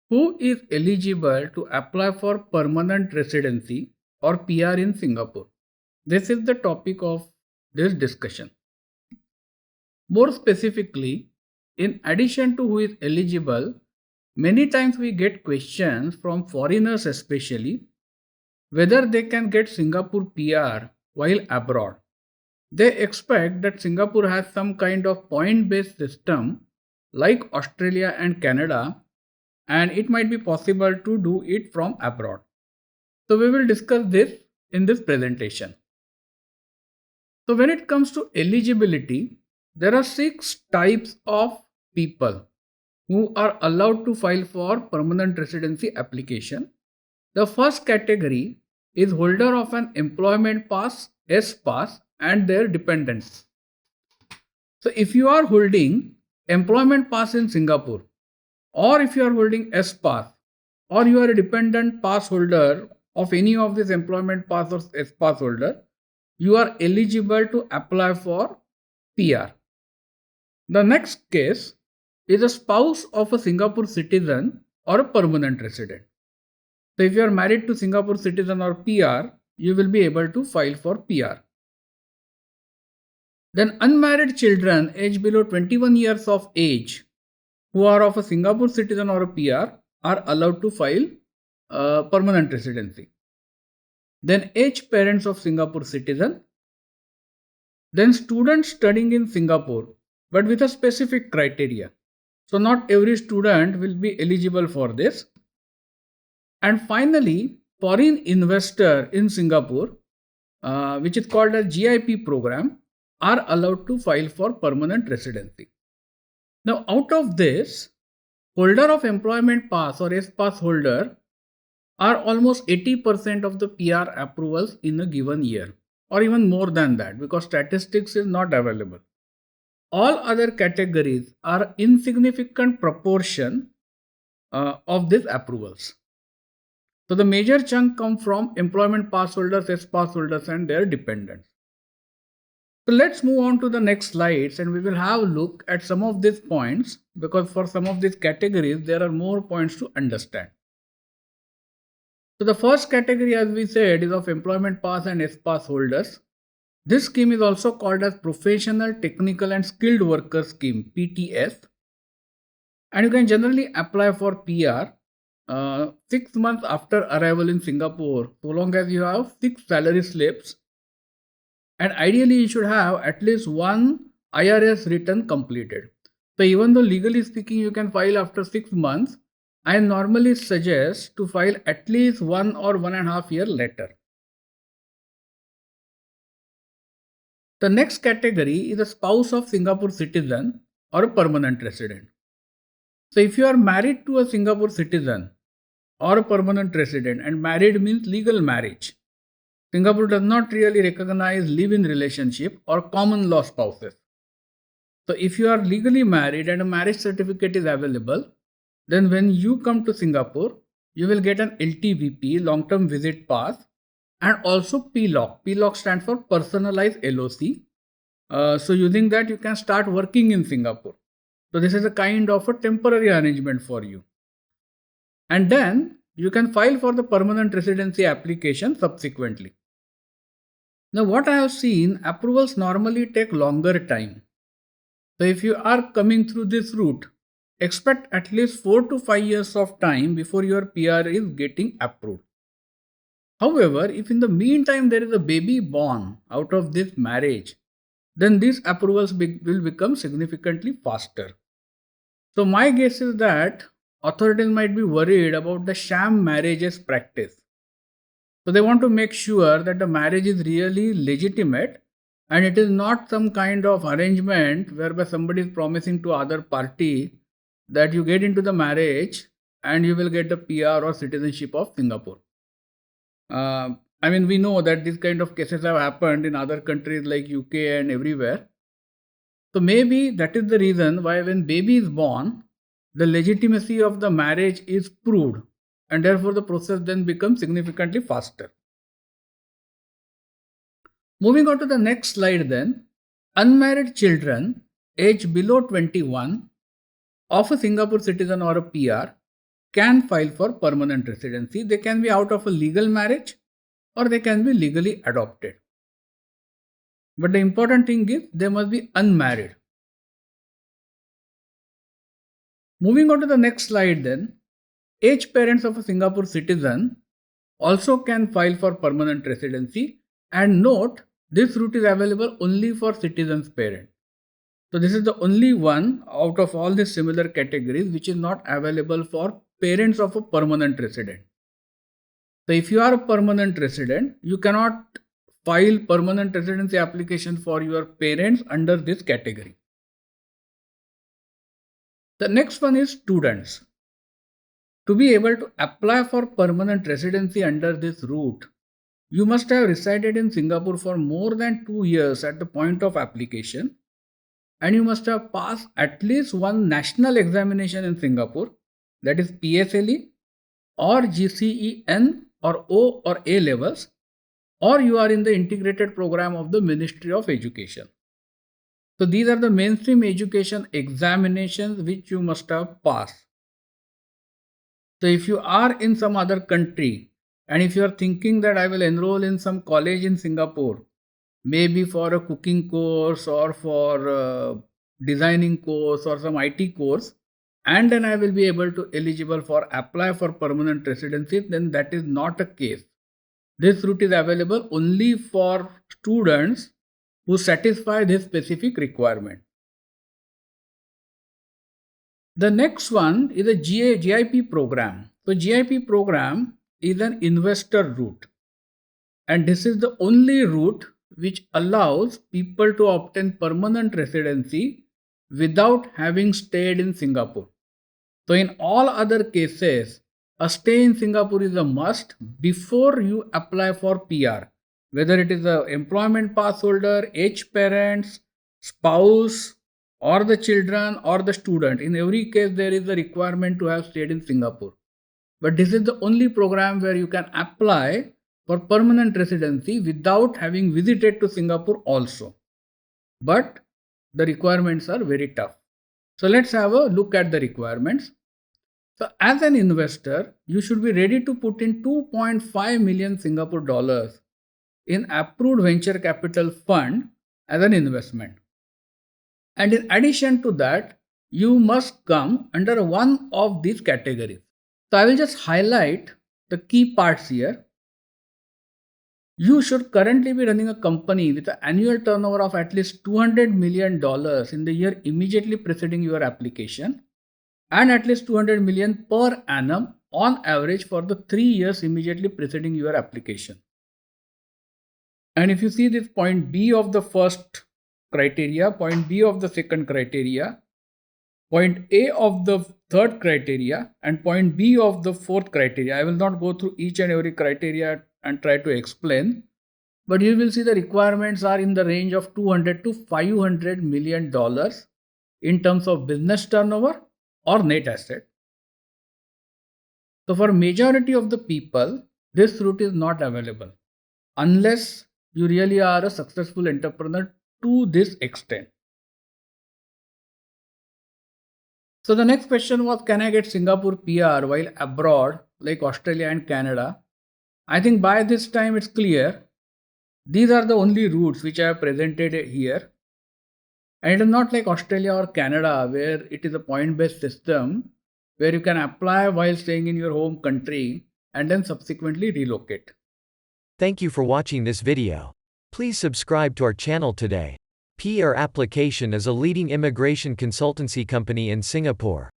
Who is eligible to apply for permanent residency or PR in Singapore? This is the topic of this discussion. More specifically, in addition to who is eligible, many times we get questions from foreigners, especially whether they can get Singapore PR while abroad. They expect that Singapore has some kind of point based system like Australia and Canada, and it might be possible to do it from abroad. So, we will discuss this in this presentation. So, when it comes to eligibility, there are 6 types of people who are allowed to file for permanent residency application. The first category is holder of an employment pass, S pass, and their dependents. So, if you are holding employment pass in Singapore, or if you are holding S pass, or you are a dependent pass holder of any of these employment pass or S pass holder, you are eligible to apply for PR. The next case is a spouse of a Singapore citizen or a permanent resident. So if you are married to Singapore citizen or PR, you will be able to file for PR. Then unmarried children aged below 21 years of age who are of a Singapore citizen or a PR are allowed to file permanent residency. Then aged parents of Singapore citizen. Then students studying in Singapore but with a specific criteria. So not every student will be eligible for this. And finally, foreign investor in Singapore, which is called a GIP program, are allowed to file for permanent residency. Now, out of this, holder of employment pass or S pass holder are almost 80% of the PR approvals in a given year, or even more than that, because statistics is not available. All other categories are insignificant proportion of these approvals. So the major chunk come from employment pass holders, S pass holders, and their dependents. So let's move on to the next slides, and we will have a look at some of these points, because for some of these categories there are more points to understand. So the first category, as we said, is of employment pass and S pass holders. This scheme is also called as Professional, Technical and Skilled Worker Scheme, PTS. And you can generally apply for PR 6 months after arrival in Singapore, so long as you have 6 salary slips. And ideally, you should have at least one IRS return completed. So even though legally speaking, you can file after 6 months, I normally suggest to file at least 1 or 1.5 years later. The next category is a spouse of Singapore citizen or a permanent resident. So if you are married to a Singapore citizen or a permanent resident, and married means legal marriage, Singapore does not really recognize live-in relationship or common law spouses. So if you are legally married and a marriage certificate is available, then when you come to Singapore, you will get an LTVP, long-term visit pass, and also PLOC. PLOC stands for personalized LOC. So using that, you can start working in Singapore. So this is a kind of a temporary arrangement for you. And then you can file for the permanent residency application subsequently. Now what I have seen, approvals normally take longer time. So if you are coming through this route, expect at least 4 to 5 years of time before your PR is getting approved. However, if in the meantime there is a baby born out of this marriage, then these approvals will become significantly faster. So my guess is that authorities might be worried about the sham marriages practice. So they want to make sure that the marriage is really legitimate and it is not some kind of arrangement whereby somebody is promising to other party that you get into the marriage and you will get the PR or citizenship of Singapore. We know that these kind of cases have happened in other countries like UK and everywhere. So maybe that is the reason why when baby is born, the legitimacy of the marriage is proved, and therefore the process then becomes significantly faster. Moving on to the next slide then, unmarried children aged below 21 of a Singapore citizen or a PR can file for permanent residency. They can be out of a legal marriage or they can be legally adopted. But the important thing is they must be unmarried. Moving on to the next slide then, aged parents of a Singapore citizen also can file for permanent residency, and note this route is available only for citizens' parent. So this is the only one out of all these similar categories which is not available for parents of a permanent resident. So if you are a permanent resident, you cannot file permanent residency application for your parents under this category. The next one is students. To be able to apply for permanent residency under this route, you must have resided in Singapore for more than 2 years at the point of application, and you must have passed at least one national examination in Singapore, that is PSLE or GCEN or O or A levels, or you are in the integrated program of the Ministry of Education. So these are the mainstream education examinations which you must have passed. So if you are in some other country and if you are thinking that I will enroll in some college in Singapore, maybe for a cooking course or for a designing course or some IT course, and then I will be able to eligible for apply for permanent residency, then that is not a case. This route is available only for students who satisfy this specific requirement. The next one is a GIP program. So GIP program is an investor route, and this is the only route which allows people to obtain permanent residency without having stayed in Singapore. So in all other cases, a stay in Singapore is a must before you apply for PR, whether it is an employment pass holder, aged parents, spouse, or the children or the student. In every case, there is a requirement to have stayed in Singapore. But this is the only program where you can apply for permanent residency without having visited to Singapore also. But the requirements are very tough. So let's have a look at the requirements. So as an investor, you should be ready to put in 2.5 million Singapore dollars in approved venture capital fund as an investment. And in addition to that, you must come under one of these categories. So I will just highlight the key parts here. You should currently be running a company with an annual turnover of at least $200 million in the year immediately preceding your application, and at least 200 million per annum on average for the 3 years immediately preceding your application. And if you see this point B of the first criteria, point B of the second criteria, point A of the third criteria, and point B of the fourth criteria, I will not go through each and every criteria and try to explain, but you will see the requirements are in the range of $200 to $500 million in terms of business turnover or net asset. So for majority of the people, this route is not available unless you really are a successful entrepreneur to this extent. So the next question was, can I get Singapore PR while abroad like Australia and Canada? I think by this time it's clear. These are the only routes which I have presented here. And it is not like Australia or Canada where it is a point-based system where you can apply while staying in your home country and then subsequently relocate. Thank you for watching this video. Please subscribe to our channel today. PR Application is a leading immigration consultancy company in Singapore.